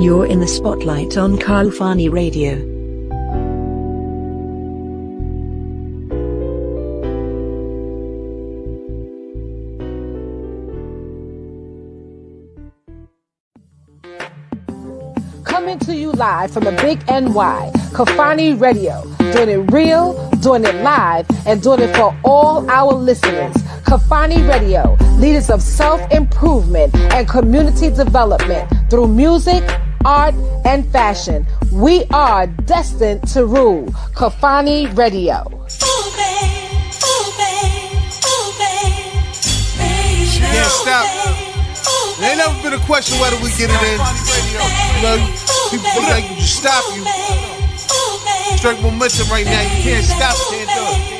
You're in the spotlight on Khalfani Radio. Coming to you live from the Big NY, Khalfani Radio. Doing it real, doing it live, and doing it for all our listeners. Khalfani Radio, leaders of self-improvement and community development through music, art, and fashion. We are destined to rule. Khalfani Radio. Can't stop. There ain't never been a question whether we get it in. You know, people think I can just stop you. Straight momentum right now. You can't stop. Can't do it.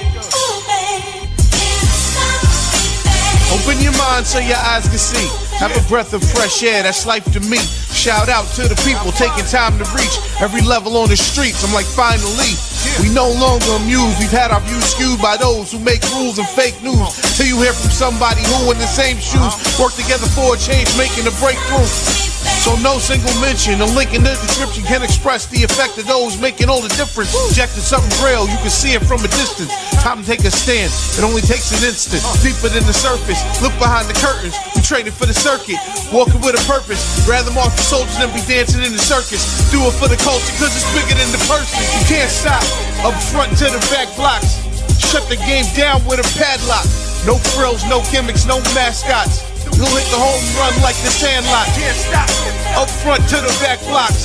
Open your mind so your eyes can see. Have a breath of fresh air, that's life to me. Shout out to the people taking time to reach every level on the streets. I'm like, finally, we no longer amused. We've had our views skewed by those who make rules and fake news. Till you hear from somebody who in the same shoes work together for a change, making a breakthrough. So no single mention, a link in the description can express the effect of those making all the difference. Projecting something real, you can see it from a distance. Time to take a stand, it only takes an instant. Deeper than the surface, look behind the curtains. We training for the circuit, walking with a purpose. Rather mark the soldiers than be dancing in the circus. Do it for the culture, cause it's bigger than the person. You can't stop, up front to the back blocks. Shut the game down with a padlock. No frills, no gimmicks, no mascots. You'll hit the home run like the Sandlot. Can't stop. Up front to the back blocks.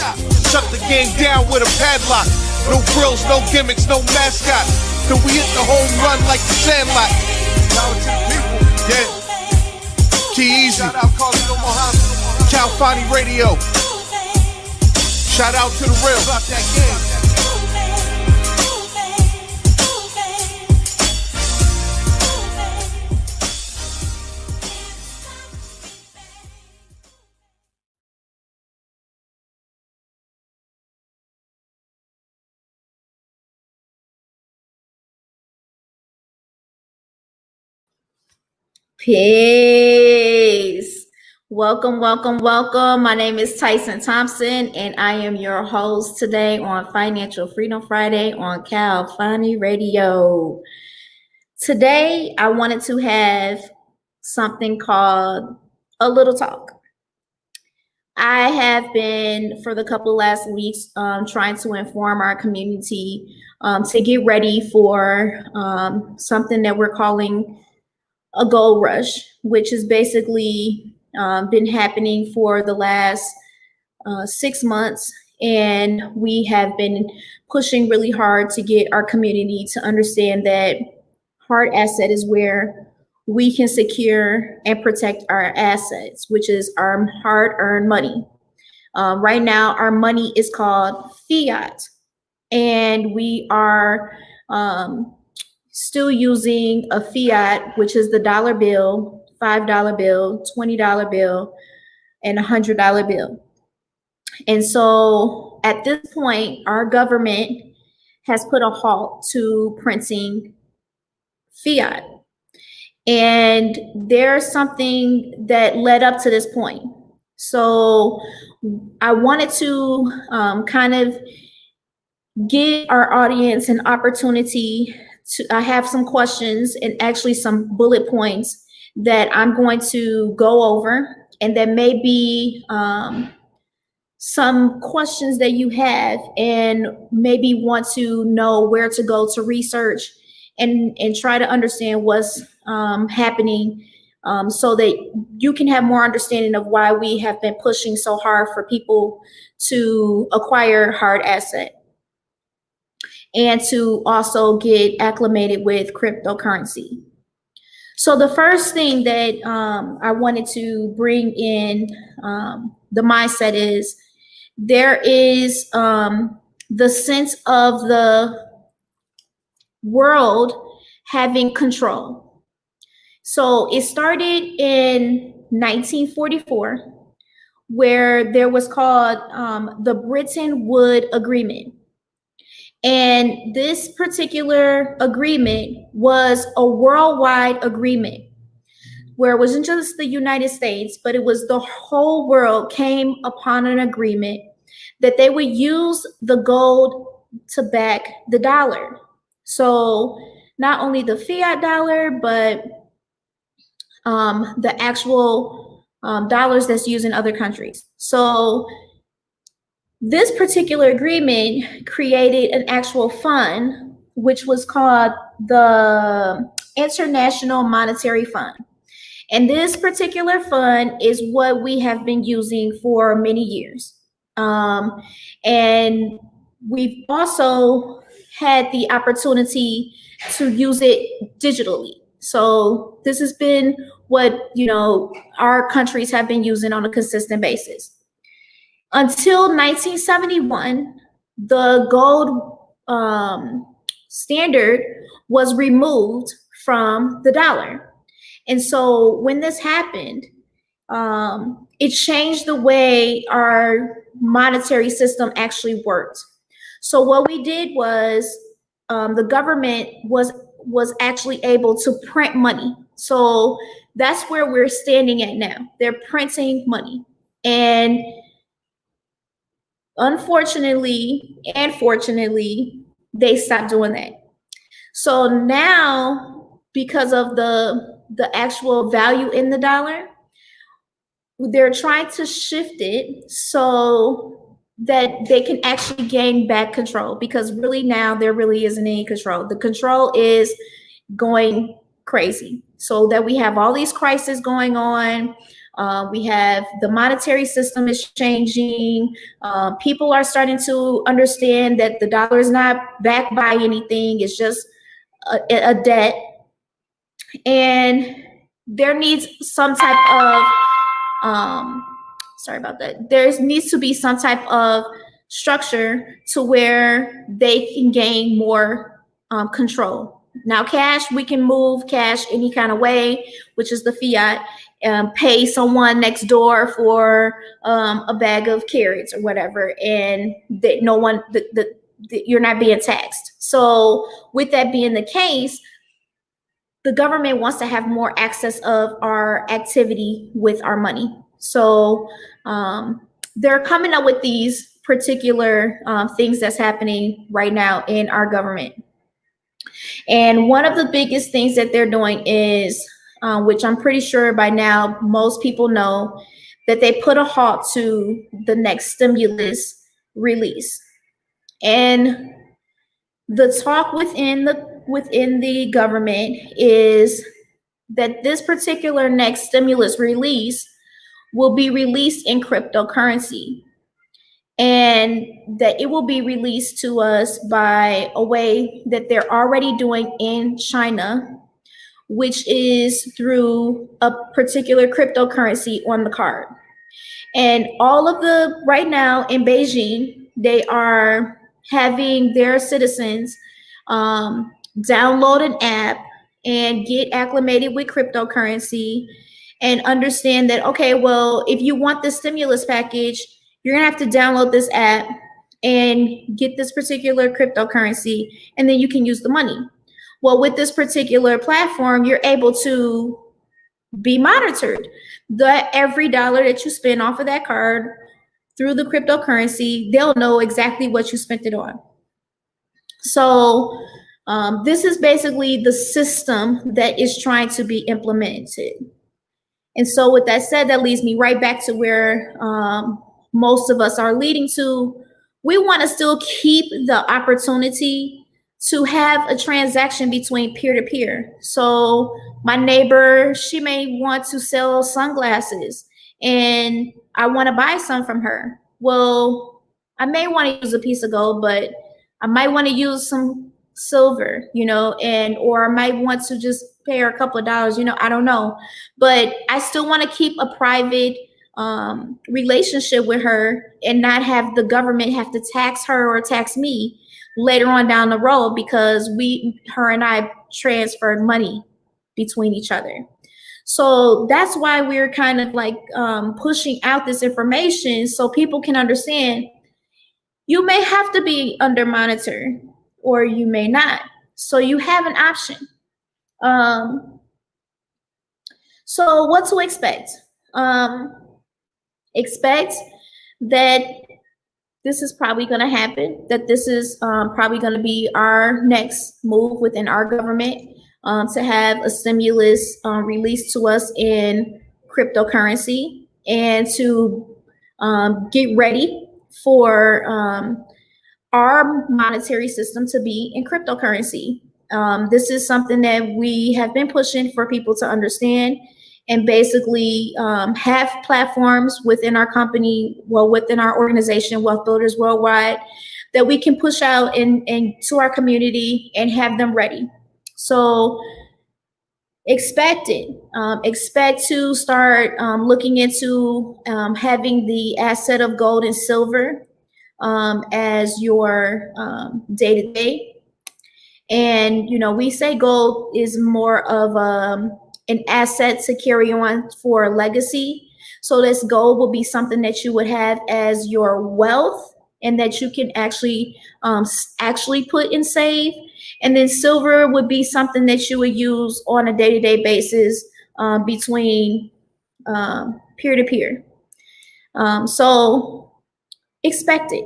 Shut the game down with a padlock. No frills, no gimmicks, no mascots. Till we hit the home run like the Sandlot. Yeah. Key Easy. Khalfani Radio. Shout out to the real. About that game. Peace. Welcome. My name is Tyson Thompson, and I am your host today on Financial Freedom Friday on Khalfani Radio. Today, I wanted to have something called a little talk. I have been, for the couple last weeks, trying to inform our community to get ready for something that we're calling a gold rush, which has basically been happening for the last 6 months. And we have been pushing really hard to get our community to understand that hard asset is where we can secure and protect our assets, which is our hard-earned money. Right now, our money is called fiat, and we are still using a fiat, which is the dollar bill, $5 bill, $20 bill, and $100 bill. And so at this point, our government has put a halt to printing fiat. And there's something that led up to this point. So I wanted to kind of give our audience an opportunity I have some questions and actually some bullet points that I'm going to go over, and there may be some questions that you have and maybe want to know where to go to research and try to understand what's happening so that you can have more understanding of why we have been pushing so hard for people to acquire hard asset and to also get acclimated with cryptocurrency. So the first thing that I wanted to bring in the mindset is there is the sense of the world having control. So it started in 1944, where there was called the Bretton Woods Agreement. And this particular agreement was a worldwide agreement where it wasn't just the United States, but it was the whole world came upon an agreement that they would use the gold to back the dollar. So not only the fiat dollar, but the actual dollars that's used in other countries. So this particular agreement created an actual fund, which was called the International Monetary Fund. And this particular fund is what we have been using for many years. And we've also had the opportunity to use it digitally. So this has been what, our countries have been using on a consistent basis. Until 1971, the gold standard was removed from the dollar. And so when this happened, it changed the way our monetary system actually worked. So what we did was the government was actually able to print money. So that's where we're standing at now. They're printing money. And unfortunately and fortunately, they stopped doing that. So now, because of the actual value in the dollar, they're trying to shift it so that they can actually gain back control, because really now there really isn't any control. The control is going crazy. So that we have all these crises going on. We have the monetary system is changing. People are starting to understand that the dollar is not backed by anything. It's just a debt. And there needs some type of, sorry about that. There needs to be some type of structure to where they can gain more control. Now, cash, we can move cash any kind of way, which is the fiat. Pay someone next door for a bag of carrots or whatever, and that no one, you're not being taxed. So with that being the case, the government wants to have more access of our activity with our money. So they're coming up with these particular things that's happening right now in our government. And one of the biggest things that they're doing is, which I'm pretty sure by now most people know, that they put a halt to the next stimulus release. And the talk within the government is that this particular next stimulus release will be released in cryptocurrency, and that it will be released to us by a way that they're already doing in China, which is through a particular cryptocurrency on the card. And all of right now in Beijing, they are having their citizens download an app and get acclimated with cryptocurrency and understand that, okay, well, if you want this stimulus package, you're gonna have to download this app and get this particular cryptocurrency, and then you can use the money. Well, with this particular platform, you're able to be monitored. Every dollar that you spend off of that card through the cryptocurrency, they'll know exactly what you spent it on. So this is basically the system that is trying to be implemented. And so with that said, that leads me right back to where most of us are leading to. We want to still keep the opportunity to have a transaction between peer-to-peer. So my neighbor, she may want to sell sunglasses and I want to buy some from her. Well, I may want to use a piece of gold, but I might want to use some silver, or I might want to just pay her a couple of dollars, I don't know. But I still want to keep a private relationship with her and not have the government have to tax her or tax me later on down the road, because her and I transferred money between each other. So that's why we're kind of like pushing out this information so people can understand you may have to be under monitor or you may not. So you have an option. So what to expect? Expect that this is probably going to happen, that this is probably going to be our next move within our government, to have a stimulus released to us in cryptocurrency, and to get ready for our monetary system to be in cryptocurrency. This is something that we have been pushing for people to understand, and basically have platforms within our company, well, within our organization, Wealth Builders Worldwide, that we can push out and to our community and have them ready. So expect it. Expect to start looking into having the asset of gold and silver as your day-to-day. And, we say gold is more of an asset to carry on for legacy. So this gold will be something that you would have as your wealth, and that you can actually put and save. And then silver would be something that you would use on a day-to-day basis between peer-to-peer. So expect it.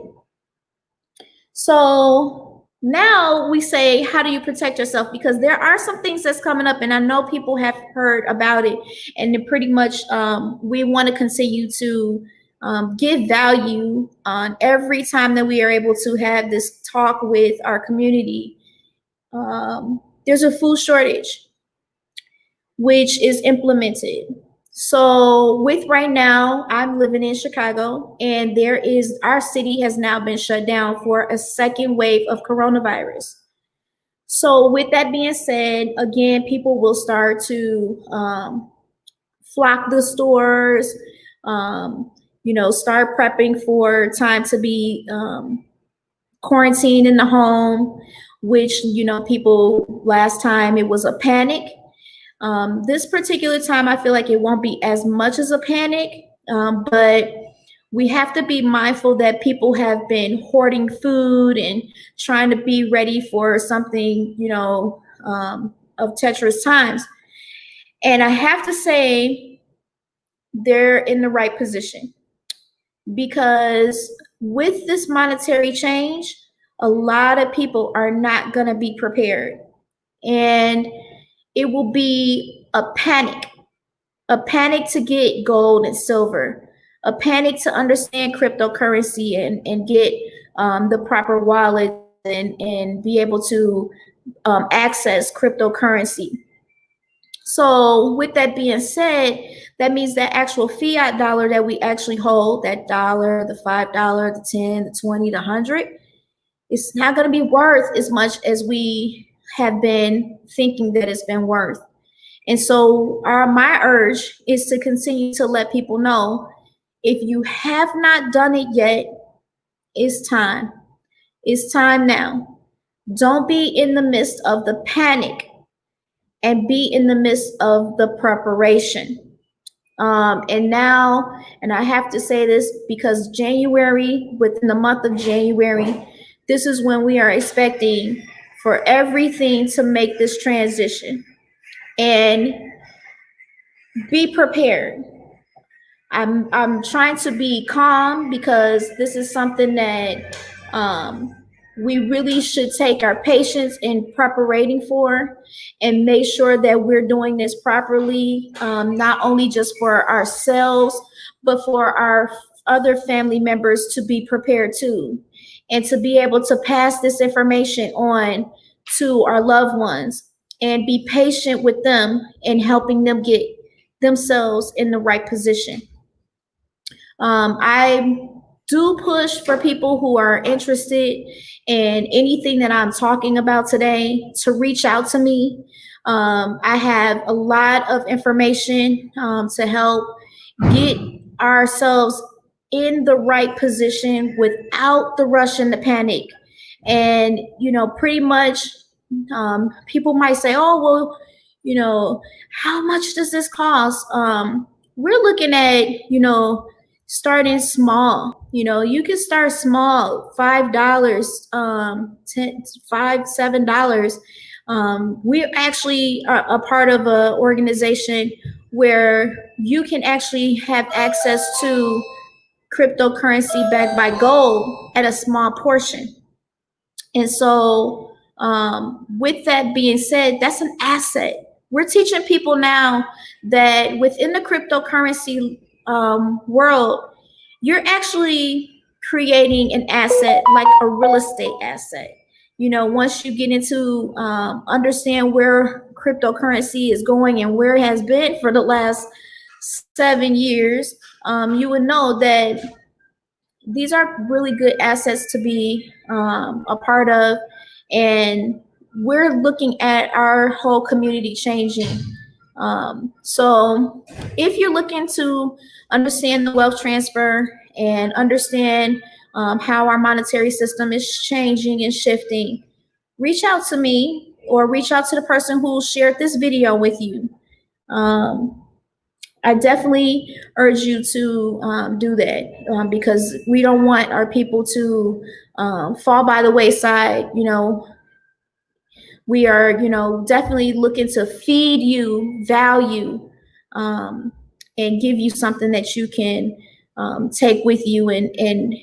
So now we say, how do you protect yourself? Because there are some things that's coming up, and I know people have heard about it, and pretty much we want to continue to give value on every time that we are able to have this talk with our community. There's a food shortage, which is implemented. So with right now, I'm living in Chicago, and our city has now been shut down for a second wave of coronavirus. So with that being said, again, people will start to flock the stores, start prepping for time to be quarantined in the home, which, people, last time it was a panic. This particular time, I feel like it won't be as much as a panic, but we have to be mindful that people have been hoarding food and trying to be ready for something, of treacherous times. And I have to say, they're in the right position, because with this monetary change, a lot of people are not going to be prepared. And it will be a panic to get gold and silver, a panic to understand cryptocurrency and get the proper wallet and be able to access cryptocurrency. So with that being said, that means that actual fiat dollar that we actually hold, that dollar, the $5, the 10, the 20, the 100, it's not going to be worth as much as we have been thinking that it's been worth. And so my urge is to continue to let people know, if you have not done it yet, it's time. It's time now. Don't be in the midst of the panic, and be in the midst of the preparation. And I have to say this because within the month of January, this is when we are expecting for everything to make this transition. And be prepared. I'm trying to be calm, because this is something that we really should take our patience in preparating for, and make sure that we're doing this properly, not only just for ourselves, but for our other family members to be prepared too, and to be able to pass this information on to our loved ones, and be patient with them and helping them get themselves in the right position. I do push for people who are interested in anything that I'm talking about today to reach out to me. I have a lot of information to help get ourselves in the right position without the rush and the panic. And, pretty much people might say, oh, well, how much does this cost? We're looking at, starting small. You can start small, $5, $7. We actually are a part of an organization where you can actually have access to cryptocurrency backed by gold at a small portion. And so, with that being said, that's an asset. We're teaching people now that within the cryptocurrency world, you're actually creating an asset like a real estate asset. You know, once you get into understand where cryptocurrency is going and where it has been for the last 7 years, you would know that these are really good assets to be a part of, and we're looking at our whole community changing. So if you're looking to understand the wealth transfer and understand how our monetary system is changing and shifting, reach out to me or reach out to the person who shared this video with you. I definitely urge you to do that because we don't want our people to fall by the wayside. You know, we are, definitely looking to feed you value and give you something that you can take with you and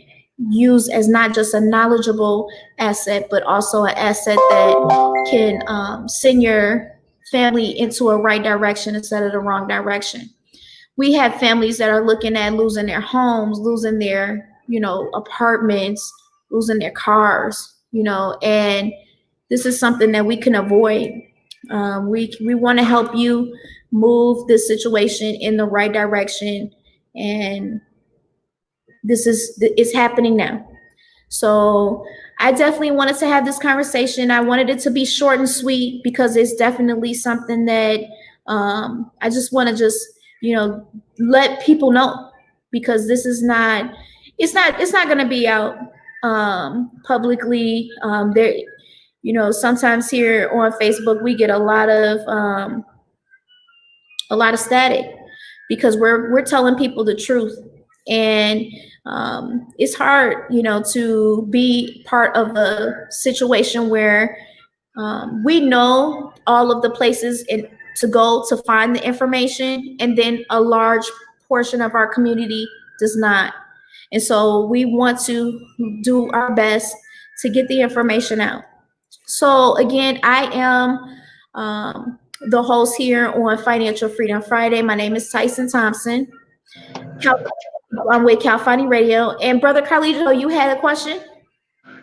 use as not just a knowledgeable asset, but also an asset that can send your family into a right direction instead of the wrong direction. We have families that are looking at losing their homes, losing their, apartments, losing their cars, and this is something that we can avoid. We want to help you move this situation in the right direction, and it's happening now. So I definitely wanted to have this conversation. I wanted it to be short and sweet because it's definitely something that I just want to let people know, because this is not, it's not going to be out publicly. There, sometimes here on Facebook, we get a lot of static because we're telling people the truth. And it's hard, to be part of a situation where we know all of the places to go to find the information, and then a large portion of our community does not. And so we want to do our best to get the information out. So again, I am the host here on Financial Freedom Friday. My name is Tyson Thompson. I'm with Khalfani Radio. And Brother Carlito, you had a question?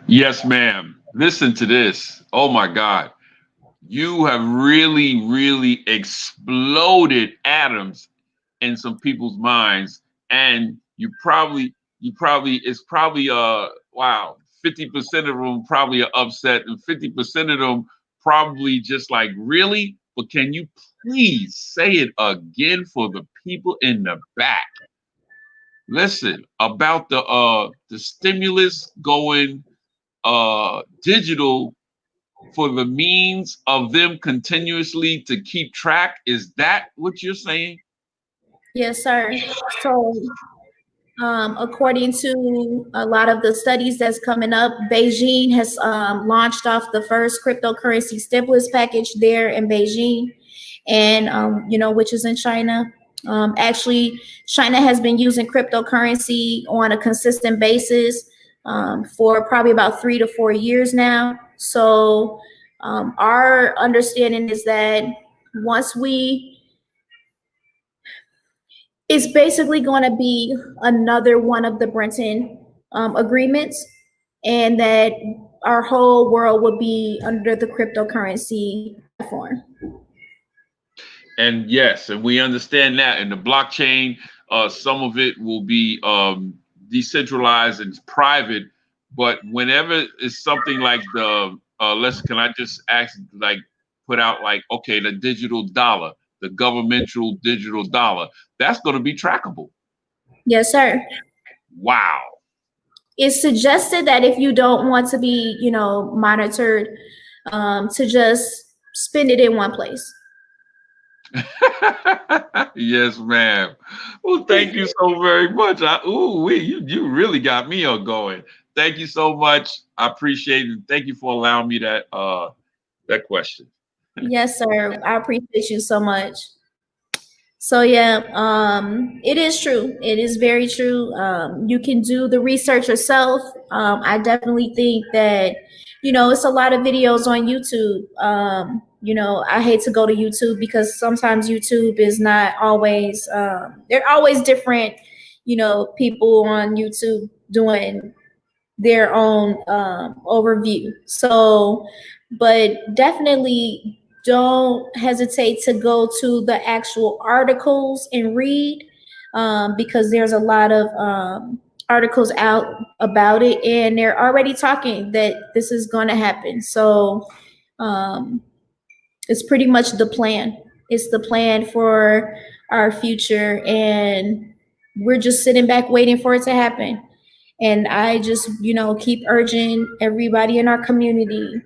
Yes, ma'am. Listen to this. Oh my God. You have really, really exploded atoms in some people's minds. And it's probably wow, 50% of them probably are upset, and 50% of them probably just like, really? But can you please say it again for the people in the back? Listen, about the stimulus going digital for the means of them continuously to keep track. Is that what you're saying? Yes, sir. So according to a lot of the studies that's coming up, Beijing has launched off the first cryptocurrency stimulus package there in Beijing, and which is in China. Actually, China has been using cryptocurrency on a consistent basis for probably about 3 to 4 years now. So our understanding is that it's basically going to be another one of the Brenton agreements, and that our whole world will be under the cryptocurrency platform. And yes, and we understand that. And the blockchain, some of it will be decentralized and private. But whenever it's something like can I just ask, like, put out like, okay, the digital dollar, the governmental digital dollar, that's going to be trackable. Yes, sir. Wow. It's suggested that if you don't want to be, monitored, to just spend it in one place. Yes, ma'am. Well, thank you so very much. You really got me going. Thank you so much. I appreciate it. Thank you for allowing me that question. Yes, sir. I appreciate you so much. So yeah, it is true. It is very true. You can do the research yourself. I definitely think that, it's a lot of videos on YouTube. I hate to go to YouTube because sometimes YouTube is not always, there are always different, people on YouTube doing their own overview. So, but definitely don't hesitate to go to the actual articles and read, because there's a lot of articles out about it, and they're already talking that this is going to happen. So it's pretty much the plan. It's the plan for our future, and we're just sitting back waiting for it to happen. And I just, keep urging everybody in our community,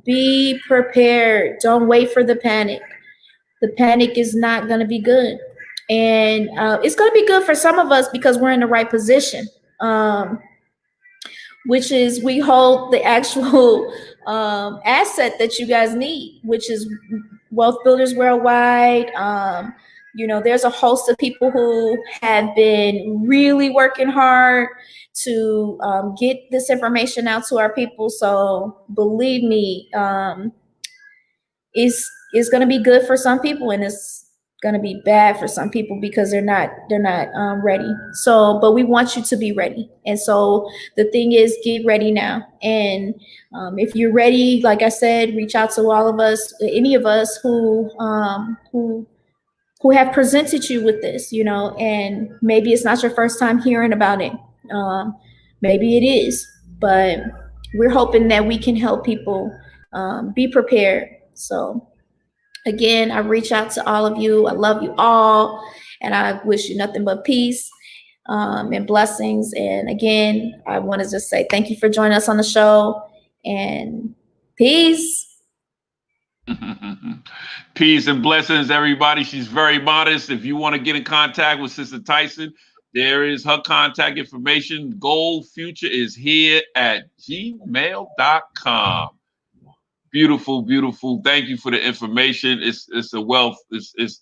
be prepared. Don't wait for the panic. The panic is not going to be good. And it's going to be good for some of us because we're in the right position, which is we hold the actual asset that you guys need, which is Wealth Builders Worldwide. There's a host of people who have been really working hard to get this information out to our people. So believe me, it's going to be good for some people, and it's going to be bad for some people because they're not ready. So, but we want you to be ready. And so the thing is, get ready now. And if you're ready, like I said, reach out to all of us, any of us who have presented you with this, and maybe it's not your first time hearing about it. Maybe it is, but we're hoping that we can help people be prepared. So again, I reach out to all of you. I love you all, and I wish you nothing but peace and blessings. And again, I want to just say thank you for joining us on the show, and peace. Peace and blessings, everybody. She's very modest. If you want to get in contact with Sister Tyson, there is her contact information. Gold Future is here at gmail.com. Beautiful, beautiful. Thank you for the information. It's a wealth.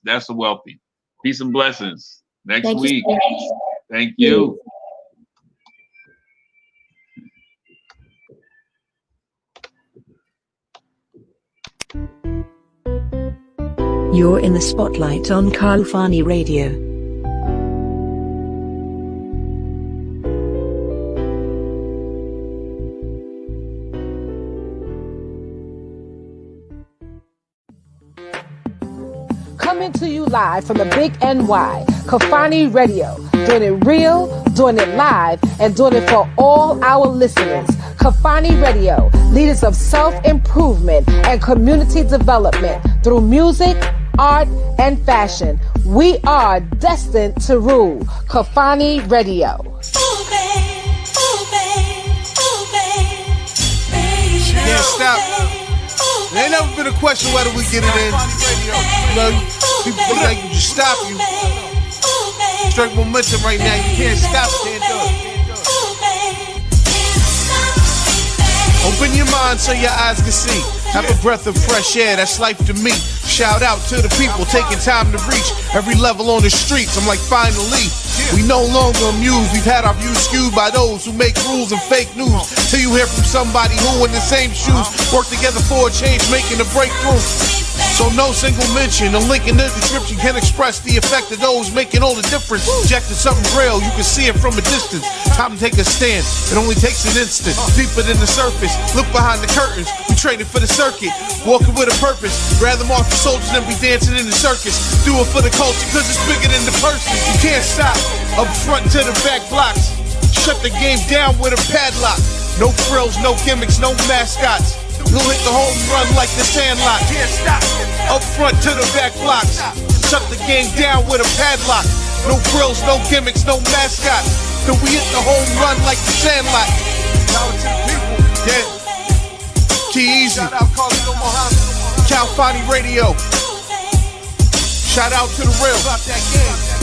That's a wealthy. Peace and blessings. Next week. Thank you. You're in the spotlight on Khalfani Radio. Coming to you live from the Big NY, Khalfani Radio, doing it real, doing it live, and doing it for all our listeners. Khalfani Radio, leaders of self-improvement and community development through music, art, and fashion. We are destined to rule. Khalfani Radio. Can't stop. There ain't never been a question whether we get it in. People think I can just stop you. Straight momentum right now. You can't stop. Can't do it. Open your mind so your eyes can see. Have a breath of fresh air, that's life to me. Shout out to the people taking time to reach every level on the streets. I'm like, finally, we no longer amused. We've had our views skewed by those who make rules and fake news. Till you hear from somebody who in the same shoes work together for a change, making a breakthrough. So no single mention, a link in the description can express the effect of those making all the difference. Projecting something real, you can see it from a distance. Time to take a stand, it only takes an instant. Deeper than the surface, look behind the curtains. We traded for the circuit, walking with a purpose. Rather march the soldiers than be dancing in the circus. Do it for the culture, cause it's bigger than the person. You can't stop, up front to the back blocks. Shut the game down with a padlock. No frills, no gimmicks, no mascots. We'll hit the home run like the Sandlot. Can't stop. Up front to the back blocks. Shut the game down with a padlock. No frills, no gimmicks, no mascots. Then we hit the home run like the Sandlot. Yeah. Key Easy. Khalfani Radio. Shout out to the real.